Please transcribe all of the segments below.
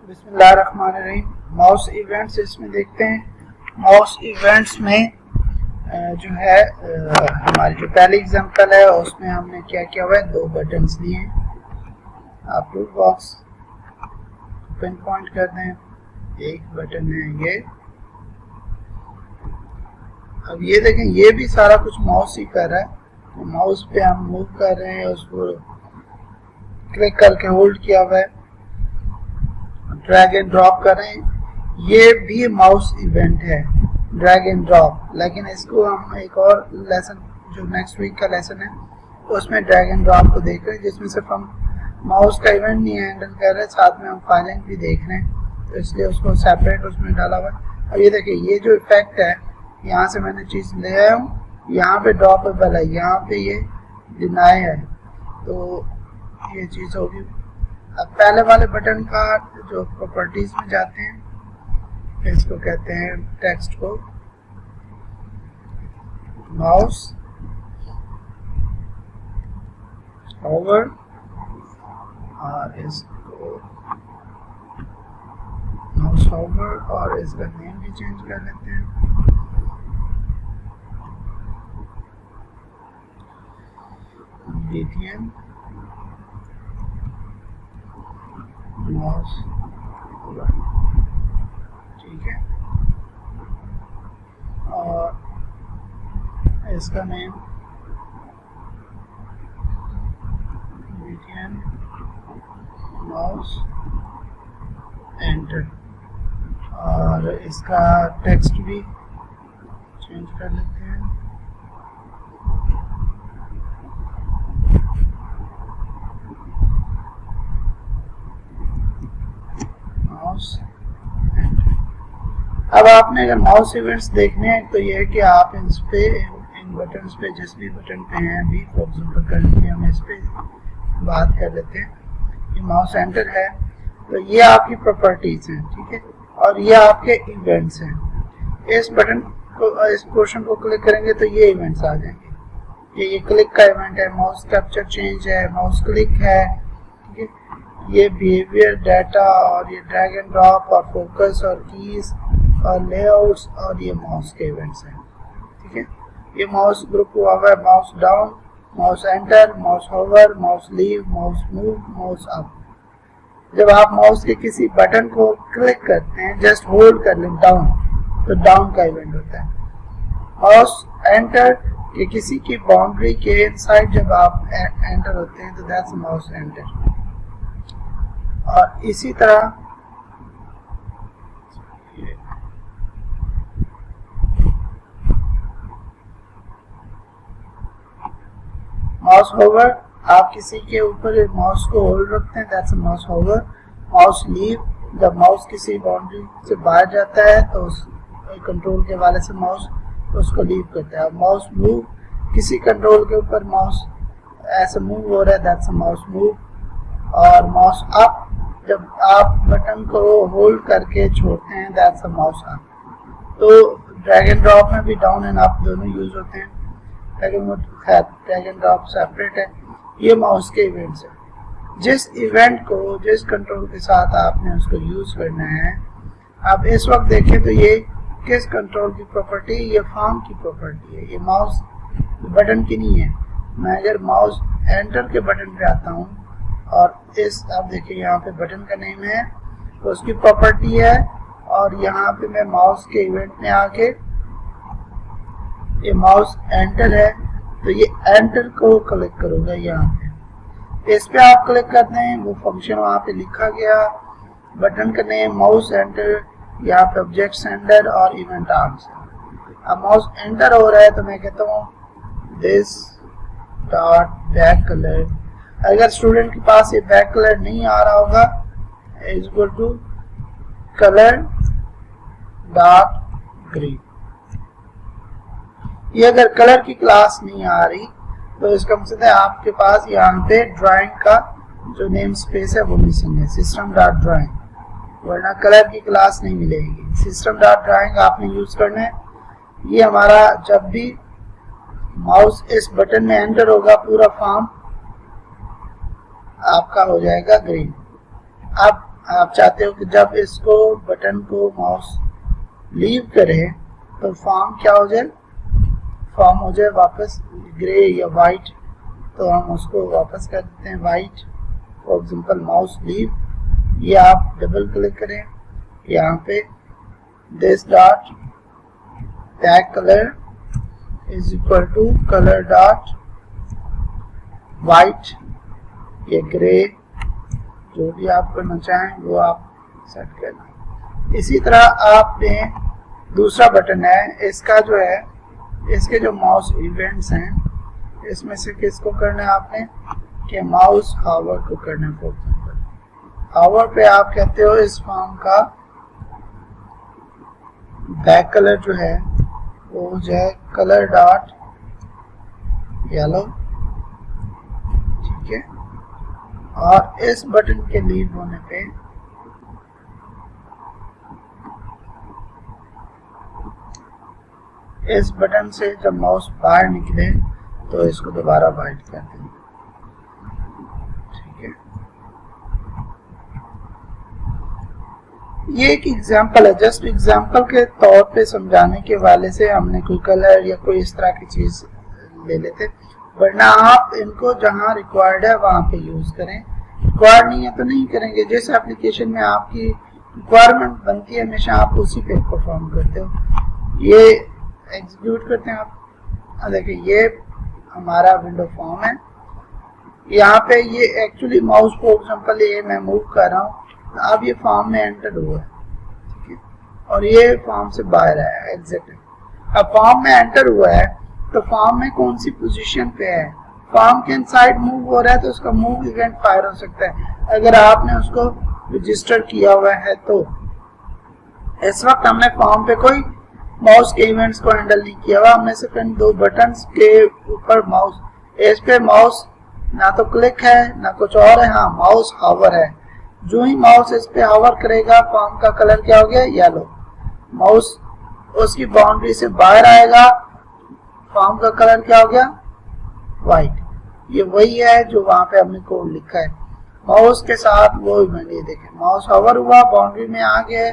बिस्मिल्लाहिर्रहमानिर्रहीम। Mouse events इसमें देखते हैं। माउस इवेंट्स में जो है हमारी जो पहली एग्जांपल है उसमें हमने क्या किया हुआ है, दो बटन्स लिए हैं। आप टूल बॉक्स पिन पॉइंट कर दें, एक बटन है ये। अब ये देखें, ये भी सारा कुछ माउस ही कर रहा है। तो माउस पे हम मूव कर रहे हैं, उसको क्लिक करके होल्ड किया हुआ है, ड्रैग एंड ड्रॉप कर रहे हैं। ये भी माउस इवेंट है, ड्रैग एंड ड्रॉप। लेकिन इसको हम एक और लेसन जो नेक्स्ट वीक का लेसन है उसमें ड्रैग एंड ड्रॉप को देख रहे हैं, जिसमें सिर्फ हम माउस का इवेंट नहीं हैंडल कर रहे, साथ में हम फाइलिंग भी देख रहे हैं। तो इसलिए उसको सेपरेट उसमें डाला हुआ है। अब ये देखिए, ये जो इफेक्ट है, यहाँ से मैंने चीज़ ले आया हूँ, यहाँ पे ड्रॉपेबल है, यहाँ पे ये डिनाई है, तो ये चीज़ होगी। अब पहले वाले बटन का जो प्रॉपर्टीज में जाते हैं, इसको कहते हैं टेक्स्ट को माउस ओवर, और इसको माउस ओवर, और इसका नेम भी चेंज कर लेते हैं। BTN माउस, ठीक है। और इसका नेम BTN माउस एंटर, और इसका टेक्स्ट भी चेंज कर लेते हैं। अब आपने अगर माउस इवेंट्स देखने हैं तो ये है कि आप इन बटन्स पे, जिस भी बटन पे हैं, अभी फॉर एग्जांपल करके हम इस पे बात कर लेते हैं। ये माउस एंटर है, तो ये आपकी प्रॉपर्टीज हैं, ठीक है, और ये आपके इवेंट्स हैं। इस बटन को, इस पोर्शन को क्लिक करेंगे तो ये इवेंट्स आ जाएंगे। ये क्लिक का इवेंट है, माउस कैप्चर चेंज है, माउस क्लिक है, ठीक है। ये बिहेवियर डाटा, और ये ड्रैग एंड ड्रॉप, और फोकस, और कीज, और लेआउट्स, और ये माउस के इवेंट्स हैं, ठीक है। ये माउस ग्रुप हुआ हुआ है, mouse down, mouse enter, mouse hover, mouse leave, mouse move, mouse up. जब आप माउस के किसी बटन को क्लिक करते हैं, जस्ट होल्ड कर लें डाउन, तो डाउन का इवेंट होता है। माउस एंटर के किसी की बाउंड्री के इनसाइड जब आप एंटर होते हैं तो दैट्स माउस एंटर। और इसी तरह माउस होवर, आप किसी के ऊपर माउस को होल्ड रखते हैं, that's mouse hover. Mouse leave, जब माउस किसी बाउंड्री से बाहर जाता है तो उस कंट्रोल के वाले से माउस उसको लीव करता है। माउस मूव, किसी कंट्रोल के ऊपर माउस ऐसे मूव हो रहा है, दैट्स माउस मूव। और माउस अप, जब आप बटन को होल्ड करके छोड़ते हैं, दैट्स माउस अप। तो ड्रैग एंड ड्रॉप में भी डाउन एंड अप दोनों यूज होते हैं, लेकिन ड्रैग एंड ड्रॉप सेपरेट है। ये माउस के इवेंट्स है। जिस इवेंट को जिस कंट्रोल के साथ आपने उसको यूज करना है, आप इस वक्त देखें तो ये किस कंट्रोल की प्रॉपर्टी, ये फॉर्म की प्रॉपर्टी है, ये माउस बटन की नहीं है। मैं अगर माउस एंटर के बटन पे आता हूँ, और इस आप देखिए यहाँ पे बटन का नेम है, तो उसकी प्रॉपर्टी है, और यहाँ पे मैं माउस के इवेंट में आके, ये माउस एंटर है, तो ये एंटर को क्लिक करूंगा यहाँ पे। इस पे आप क्लिक करते हैं, वो फंक्शन वहाँ पे लिखा गया, बटन का नेम माउस एंटर, यहाँ पे ऑब्जेक्ट सेंडर और इवेंट आर्म्स। अब माउस एंटर हो रहा है तो मैं कहता हूँ दिस डॉट बैक कलर। अगर स्टूडेंट के पास ये बैक कलर नहीं आ रहा होगा, is equal to colour dot green. ये अगर कलर की क्लास नहीं आ रही तो इसका मतलब है आपके पास यहाँ पे ड्राइंग का जो नेम स्पेस है वो मिसिंग है, सिस्टम डॉट ड्राइंग, वरना कलर की क्लास नहीं मिलेगी। सिस्टम डॉट ड्राइंग आपने यूज करना है। ये हमारा जब भी माउस इस बटन में एंटर होगा, पूरा फॉर्म आपका हो जाएगा ग्रीन। अब आप चाहते हो कि जब इसको बटन को माउस लीव करे तो फॉर्म क्या हो जाए, फॉर्म हो जाए वापस ग्रे या वाइट, तो हम उसको वापस कर देते हैं white. For example mouse leave, ये आप डबल क्लिक करें, यहाँ पे this dot back colour is equal to colour dot white या ग्रे, जो भी आप करना चाहें वो आप सेट करना। इसी तरह आपने दूसरा बटन है, इसका जो है, इसके जो माउस इवेंट्स हैं इसमें से किसको करना है आपने कि माउस हावर को करना है। फॉर एग्जांपल हावर पे आप कहते हो इस फॉर्म का बैक कलर जो है वो जो है कलर डॉट येलो, ठीक है। और इस बटन के लीव होने पे इस बटन से जब माउस बाहर निकले तो इसको दोबारा वाइट कर दें, ठीक है। ये एक एग्जांपल है, जस्ट एग्जांपल के तौर पे समझाने के वाले से हमने कोई कलर या कोई इस तरह की चीज ले लेते, वरना आप इनको जहां रिक्वायर्ड है वहां पे यूज करें, रिक्वायर्ड नहीं है तो नहीं करेंगे। जिस एप्लीकेशन में आपकी रिक्वायरमेंट बनती है हमेशा आप उसी पे परफॉर्म करते हो। ये एग्जीक्यूट करते हैं आप, देखिए ये हमारा विंडो फॉर्म है, यहाँ पे ये एक्चुअली माउस फॉर एग्जांपल ये मैं मूव कर रहा हूँ, अब ये फॉर्म में एंटर हुआ है, ठीक है, और ये फॉर्म से बाहर आया एग्जिट है। अब फॉर्म में एंटर हुआ है तो फॉर्म में कौन सी पोजीशन पे है, फॉर्म के इनसाइड मूव हो रहा है तो उसका मूव इवेंट फायर हो सकता है अगर आपने उसको रजिस्टर किया हुआ है। तो इस वक्त हमने फॉर्म पे कोई माउस के इवेंट्स को हैंडल नहीं किया हुआ, हमने सिर्फ इन दो बटन्स के ऊपर माउस, इस पे माउस ना तो क्लिक है ना कुछ और है, हाँ माउस हावर है। जो ही माउस इस पे हावर करेगा फॉर्म का कलर क्या हो गया, येलो। माउस उसकी बाउंड्री से बाहर आएगा, फॉर्म का कलर क्या हो गया, व्हाइट। ये वही है जो वहां पे हमने कोड लिखा है। माउस के साथ वो इवेंट, ये देखें माउस हावर हुआ, बाउंड्री में आ गया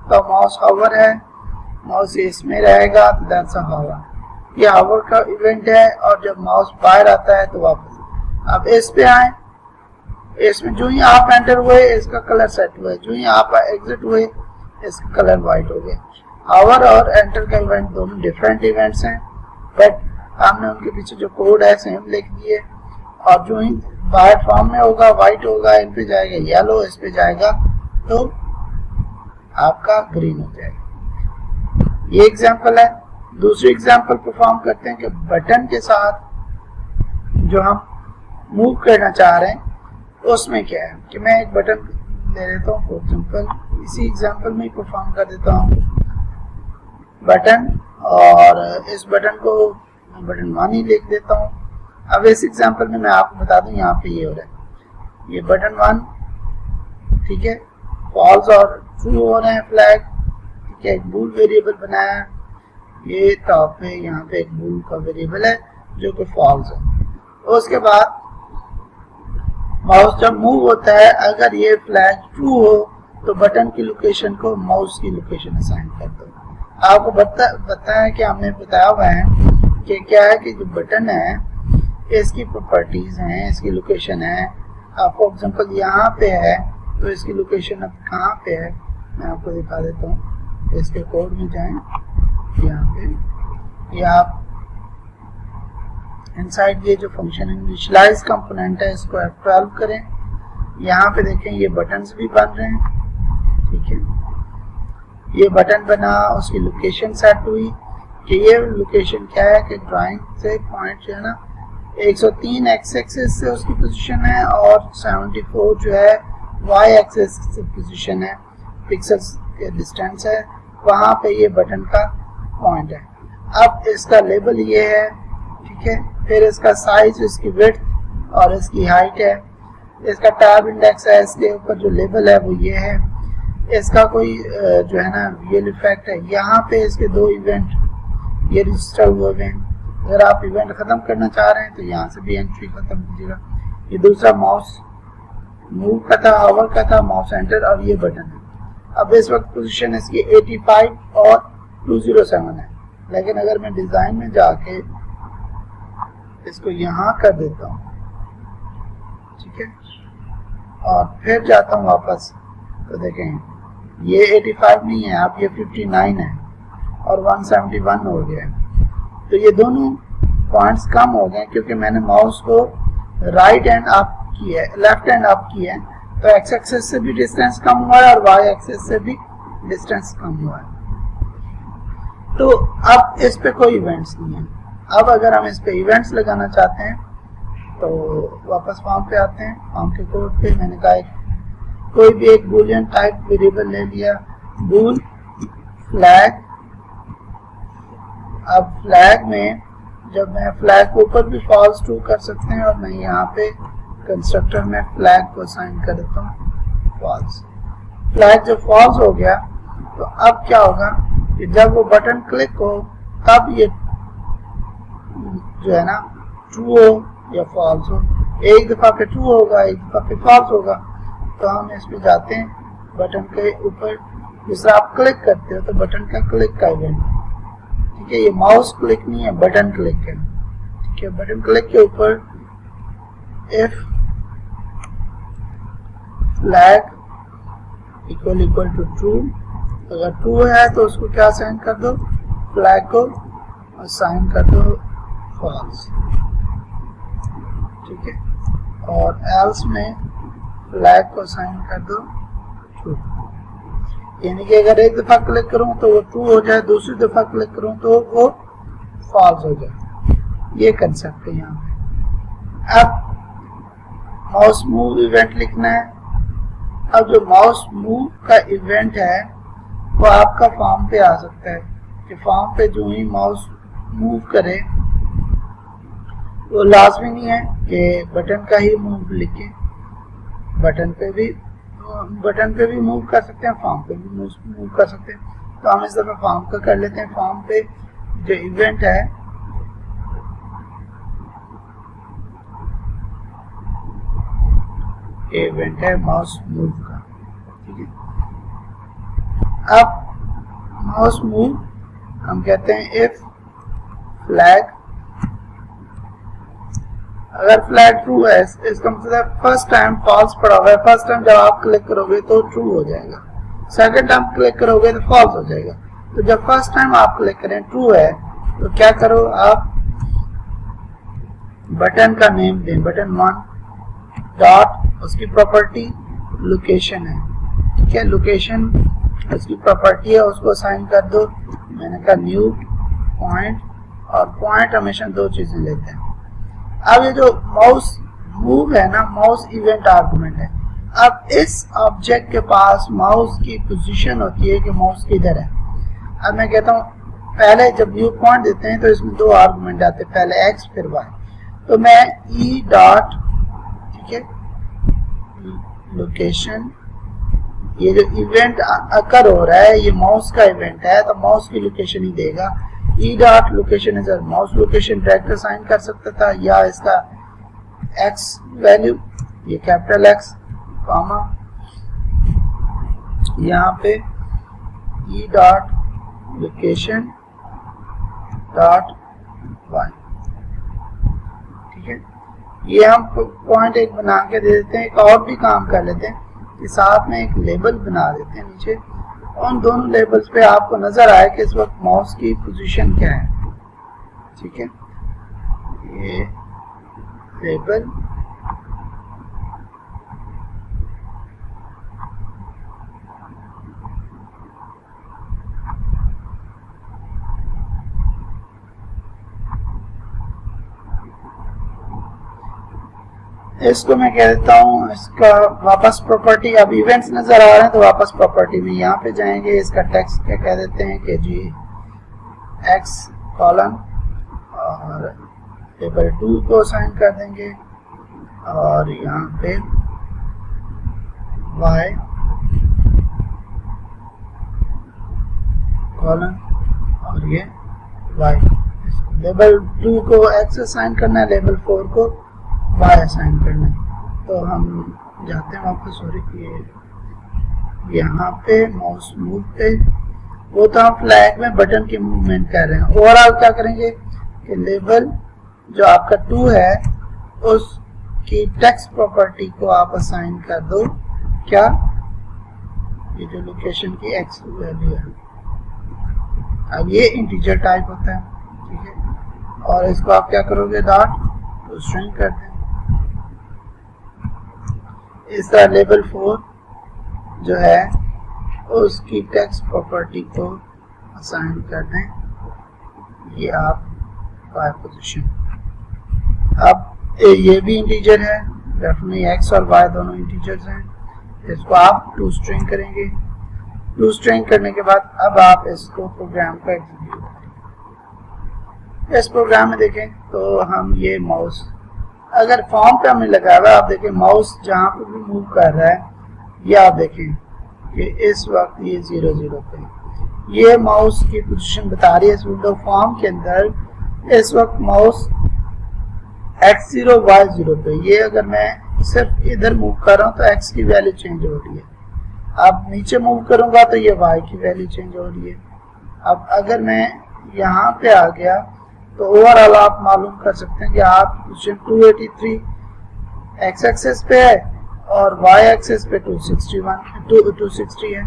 तो माउस हावर है, माउस इसमें रहेगा तो दैट्स अ हावर। ये हावर का इवेंट है, और जब माउस बाहर आता है तो वापस। अब इस पे आए, इसमें जो ही आप एंटर हुए इसका कलर सेट हुआ है, जो ही आप एग्जिट हुए इसका कलर व्हाइट हो गया। हावर और एंटर का इवेंट दोनों डिफरेंट इवेंट्स हैं, बट हमने उनके पीछे जो कोड है सेम लिख दिए। और जो ही बाहर फॉर्म में होगा व्हाइट होगा, इन पे जाएगा येलो, इस पे जाएगा तो आपका ग्रीन हो जाएगा। ये एग्जांपल है। दूसरी एग्जांपल परफॉर्म करते हैं कि बटन के साथ जो हम मूव करना चाह रहे हैं उसमें क्या है कि मैं एक बटन ले लेता हूँ, फॉर एग्जांपल इसी एग्जांपल में ही परफॉर्म कर देता हूँ बटन, और इस बटन को बटन 1 ही लिख देता हूँ। अब इस एग्जांपल में मैं आपको बता दूं यहाँ पे ये हो रहा है, ये बटन 1, ठीक है, फॉल्स और ट्रू हो रहे हैं फ्लैग, ठीक है, एक बूल वेरिएबल बनाया, ये टॉप में यहाँ पे एक बूल का वेरिएबल है जो कि फॉल्स है। उसके बाद माउस जब मूव होता है अगर ये फ्लैग ट्रू हो तो बटन की लोकेशन को माउस की लोकेशन असाइन कर दो। आपको बताया कि हमने बताया हुआ है कि क्या है कि जो बटन है इसकी प्रॉपर्टीज हैं, इसकी लोकेशन है। आप फॉर एग्जांपल यहाँ पे है तो इसकी लोकेशन अब कहाँ पे है मैं आपको दिखा देता हूँ। इसके कोड में जाएं, यहाँ पे या आप इनसाइड ये जो फंक्शन इनिशियलाइज कंपोनेंट है इसको F12 करें। यहाँ पे देखें ये बटन्स भी बन रहे हैं, ठीक है, ये बटन बना, उसकी लोकेशन सेट हुई कि ये लोकेशन क्या है कि ड्राइंग से पॉइंट जो है ना 103 एक्स एक्सिस से उसकी पोजीशन है और 74 जो है वाई एक्सिस से पोजीशन है, पिक्सेल्स के डिस्टेंस है, वहाँ पे ये बटन का पॉइंट है। अब इसका लेबल ये है, ठीक है, फिर इसका साइज, इसकी विड्थ और इसकी हाइट है, इसका टैब इंडेक्स है, इसके ऊपर जो लेबल है वो ये है, इसका कोई जो है ना रियल इफेक्ट है, यहाँ पे इसके 2 इवेंट ये रजिस्टर हुए हैं। अगर आप इवेंट खत्म करना चाह रहे हैं तो यहाँ से भी एंट्री खत्म कीजिएगा। ये दूसरा माउस मूव का था, होवर का था, माउस एंटर और ये बटन है। अब इस वक्त पोजीशन इसकी 85 और 207 है, लेकिन अगर मैं डिजाइन में जाके इसको यहाँ कर देता हूँ, ठीक है, और फिर जाता हूँ वापस, तो देखें ये 85 नहीं है, अब ये 59 है और 171 हो गया है। तो ये दोनों पॉइंट्स कम हो गए क्योंकि मैंने माउस को राइट हैंड अप किया है, लेफ्ट हैंड अप किया है, तो एक्स एक्सिस से भी डिस्टेंस कम हुआ है और वाई एक्सिस से भी डिस्टेंस कम हुआ है। तो अब इस पे कोई इवेंट्स नहीं है। अब अगर हम इस पे इवेंट्स लगाना चाहते हैं तो वापस फॉर्म पे आते हैं, फॉर्म के कोड पे मैंने कहा कोई भी एक बूलियन टाइप वेरिएबल ले लिया, बूल फ्लैग। अब फ्लैग में जब मैं फ्लैग के ऊपर भी फॉल्स ट्रू कर सकते हैं, और मैं यहाँ पे कंस्ट्रक्टर में फ्लैग को असाइन कर देता हूँ फॉल्स। फ्लैग जब फॉल्स हो गया तो अब क्या होगा कि जब वो बटन क्लिक हो तब ये जो है ना ट्रू हो या फॉल्स हो, एक दफा पे ट्रू होगा, एक दफा पे फॉल्स होगा। तो हम इस पे जाते हैं, बटन के ऊपर जिस आप क्लिक करते हो तो बटन का क्लिक का इवेंट, ठीक है, ये माउस क्लिक नहीं है, बटन क्लिक है, ठीक है। बटन क्लिक के ऊपर if flag equal to true, अगर ट्रू है तो उसको क्या असाइन कर दो, फ्लैग को असाइन कर दो फॉल्स, ठीक है, और एल्स में फ्लैग को असाइन कर दो ट्रू। यानी कि अगर एक दफा क्लिक करूं तो वो ट्रू हो जाए, दूसरी दफा क्लिक करूं तो वो फॉल्स हो जाए। ये कंसेप्ट है यहाँ पे। अब माउस मूव इवेंट लिखना है। अब जो माउस मूव का इवेंट है वो आपका फॉर्म पे आ सकता है कि फॉर्म पे जो ही माउस मूव करे, वो लाजमी नहीं है कि बटन का ही मूव लिखे, बटन पे भी मूव कर सकते हैं, फॉर्म पे भी मूव कर सकते हैं। तो हम इस दफा फॉर्म का कर लेते हैं। फॉर्म पे जो इवेंट है इवेंट है माउस मूव का, ठीक है। अब माउस मूव हम कहते हैं इफ फ्लैग, अगर फ्लैग ट्रू है इसका मतलब फर्स्ट टाइम फॉल्स पड़ा हुआ है, फर्स्ट टाइम जब आप क्लिक करोगे तो ट्रू हो जाएगा, सेकंड टाइम क्लिक करोगे तो फॉल्स हो जाएगा। तो जब फर्स्ट टाइम आप क्लिक करें ट्रू है तो क्या करो, आप बटन का नेम दें, बटन 1 डॉट उसकी प्रॉपर्टी लोकेशन है, ठीक है, लोकेशन उसकी प्रॉपर्टी है, उसको असाइन कर दो। मैंने कहा न्यू पॉइंट, और पॉइंट हमेशा दो चीजें लेते हैं। अब ये जो माउस मूव है ना, माउस इवेंट आर्गुमेंट है। अब इस ऑब्जेक्ट के पास माउस की पोजीशन होती है कि माउस किधर है। अब मैं कहता हूँ पहले जब न्यू पॉइंट देते हैं तो इसमें दो आर्गुमेंट आते हैं, पहले एक्स फिर वाई। तो मैं ई डॉट, ठीक है, लोकेशन, ये जो इवेंट अकर हो रहा है ये माउस का इवेंट है तो माउस की लोकेशन ही देगा। E dot location is mouse location direct assign कर सकता था, या इसका एक्स वैल्यू, ये कैपिटल एक्स कॉमा यहाँ पे e dot location dot y, ठीक है। ये हम पॉइंट एक बना के दे देते हैं। एक और भी काम कर लेते हैं कि साथ में एक लेबल बना देते हैं नीचे, उन दोनों लेबल्स पे आपको नजर आए कि इस वक्त माउस की पोजीशन क्या है, ठीक है। ये लेबल इसको मैं कह देता हूँ इसका वापस प्रॉपर्टी। अब इवेंट्स नजर आ रहे हैं तो वापस प्रॉपर्टी में यहाँ पे जाएंगे, इसका टेक्स्ट क्या कह देते हैं कि जी एक्स कॉलन, और टेबल 2 को असाइन कर देंगे, और यहाँ पे वाई कॉलन, और ये वाई। लेबल 2 को एक्स असाइन करना है, लेबल 4 को वाई असाइन करना है। तो हम जाते हैं वापस, सॉरी, ये यहाँ पे माउस मूव पे, वो तो हम फ्लैग में बटन की मूवमेंट कर रहे हैं। ओवरऑल क्या करेंगे कि लेबल जो आपका 2 है उसकी टेक्स्ट प्रॉपर्टी को आप असाइन कर दो, क्या, ये जो लोकेशन की एक्स वैल्यू है। अब ये इंटीजर टाइप होता है, ठीक है, और इसको आप क्या करोगे, डॉट तो स्ट्रिंग कर दें। इस तरह लेबल 4 जो है उसकी टेक्स्ट प्रॉपर्टी को असाइन कर दें, ये आप y पोजीशन। अब ये भी इंटीजर है, डेफिनेटली x और y दोनों इंटीजर्स हैं, इसको आप टू स्ट्रिंग करेंगे। टू स्ट्रिंग करने के बाद अब आप इसको प्रोग्राम का एग्जीक्यूट करेंगे। इस प्रोग्राम में देखें तो हम ये माउस अगर फॉर्म पे हमें लगा हुआ, आप देखें माउस जहाँ पे भी मूव कर रहा है, ये आप देखें कि इस वक्त ये 0 0 पे, ये माउस की पोजीशन बता रही है इस विंडो फॉर्म के अंदर इस वक्त माउस x0 y0 पे। ये अगर मैं सिर्फ इधर मूव कर रहा हूँ तो x की वैल्यू चेंज हो रही है, अब नीचे मूव करूंगा तो ये y की वैल्यू चेंज हो रही है। अब अगर मैं यहाँ पे आ गया तो ओवरऑल आप मालूम कर सकते हैं कि आप पोजीशन 283 x एक्सिस पे है और y एक्सिस पे 260 है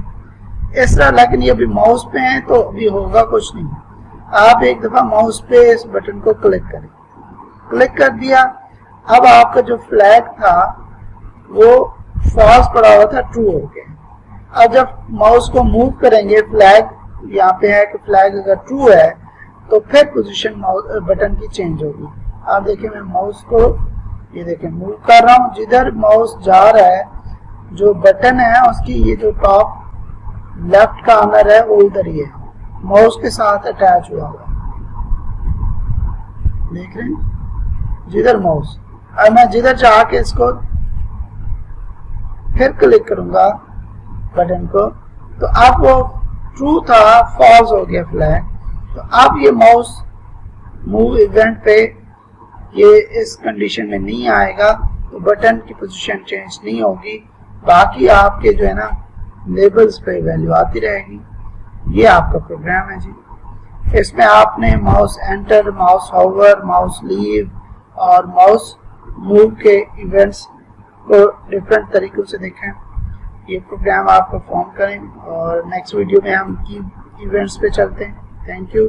इस तरह। लेकिन ये अभी माउस पे है तो अभी होगा कुछ नहीं। आप एक दफा माउस पे इस बटन को क्लिक करें, क्लिक कर दिया, अब आपका जो फ्लैग था वो फॉल्स पड़ा हुआ था, ट्रू हो गया। अब जब माउस को मूव करेंगे, फ्लैग यहाँ पे है कि फ्लैग अगर ट्रू है तो फिर पोजीशन बटन की चेंज होगी। आप देखिए मैं माउस को ये देखिए मूव कर रहा हूँ, जिधर माउस जा रहा है जो बटन है उसकी ये जो टॉप लेफ्ट कॉर्नर है वो उधर ही है, माउस के साथ अटैच हुआ हुआ, देख रहे हैं, जिधर माउस। अब मैं जिधर जाके इसको फिर क्लिक करूंगा बटन को तो अब वो ट्रू था, फॉल्स हो गया फ्लैग। तो अब ये माउस मूव इवेंट पे ये इस कंडीशन में नहीं आएगा, तो बटन की पोजीशन चेंज नहीं होगी, बाकी आपके जो है ना लेबल्स पे वैल्यू आती रहेगी। ये आपका प्रोग्राम है जी। इसमें आपने mouse enter, mouse hover, mouse leave और माउस मूव के इवेंट्स को डिफरेंट तरीकों से देखें। ये प्रोग्राम आप परफॉर्म करें और नेक्स्ट वीडियो में हम की इवेंट्स पे चलते हैं। Thank you.